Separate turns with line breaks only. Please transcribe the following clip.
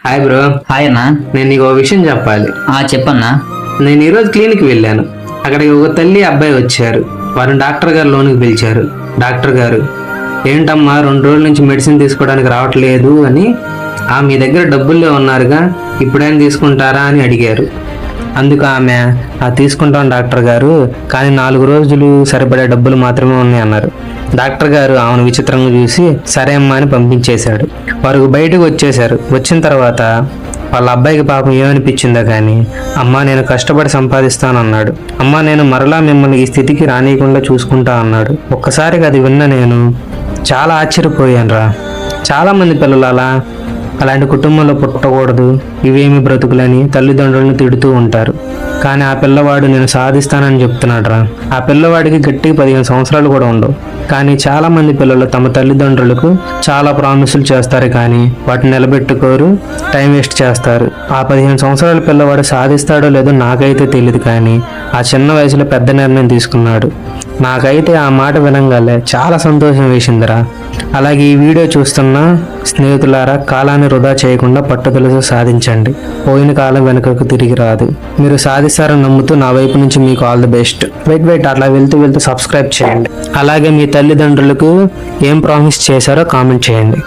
Hi bro.
Hi అన్నా.
నేను నీకు ఒక విషయం చెప్పాలి.
చెప్పన్నా.
నేను ఈరోజు క్లినిక్ వెళ్ళాను. అక్కడికి ఒక తల్లి అబ్బాయి వచ్చారు. వారిని డాక్టర్ గారు లోనికి పిలిచారు. డాక్టర్ గారు, ఏంటమ్మా 2 రోజుల నుంచి మెడిసిన్ తీసుకోవడానికి రావట్లేదు అని, మీ దగ్గర డబ్బుల్లో ఉన్నారుగా, ఇప్పుడైనా తీసుకుంటారా అని అడిగారు. అందుకు ఆమె, తీసుకుంటాం డాక్టర్ గారు, కానీ 4 రోజులు సరిపడే డబ్బులు మాత్రమే ఉన్నాయి అన్నారు. డాక్టర్ గారు ఆమెను విచిత్రంగా చూసి సరే అమ్మా అని పంపించేశాడు. వారు బయటకు వచ్చేశారు. వచ్చిన తర్వాత వాళ్ళ అబ్బాయికి పాపం ఏమనిపించిందో కానీ, అమ్మా నేను కష్టపడి సంపాదిస్తానన్నాడు. అమ్మా నేను మరలా మిమ్మల్ని ఈ స్థితికి రానియకుండా చూసుకుంటా అన్నాడు. ఒక్కసారిగా అది విన్న నేను చాలా ఆశ్చర్యపోయాను రా. చాలామంది పిల్లలు అలాంటి కుటుంబంలో పుట్టకూడదు, ఇవేమి బ్రతుకులని తల్లిదండ్రులను తిడుతూ ఉంటారు. కానీ ఆ పిల్లవాడు నేను సాధిస్తానని చెప్తున్నాడు రా. ఆ పిల్లవాడికి గట్టిగా 15 సంవత్సరాలు కూడా ఉండవు. కానీ చాలామంది పిల్లలు తమ తల్లిదండ్రులకు చాలా ప్రామిసులు చేస్తారు, కానీ వాటిని నిలబెట్టుకోరు, టైం వేస్ట్ చేస్తారు. ఆ 15 సంవత్సరాల పిల్లవాడు సాధిస్తాడో లేదో నాకైతే తెలియదు, కానీ ఆ చిన్న వయసులో పెద్ద నిర్ణయం తీసుకున్నాడు. నాకైతే ఆ మాట వినంగానే చాలా సంతోషం వేసిందిరా. అలాగే ఈ వీడియో చూస్తున్న స్నేహితులారా, కాలాన్ని వృధా చేయకుండా పట్టుదలతో సాధించండి. పోయిన కాలం వెనుకకు తిరిగి రాదు. మీరు సాధిస్తారని నమ్ముతూ నా వైపు నుంచి మీకు ఆల్ ది బెస్ట్. వెయిట్ అట్లా వెళ్తూ సబ్స్క్రైబ్ చేయండి. అలాగే మీ తల్లిదండ్రులకు ఏం ప్రామిస్ చేశారో కామెంట్ చేయండి.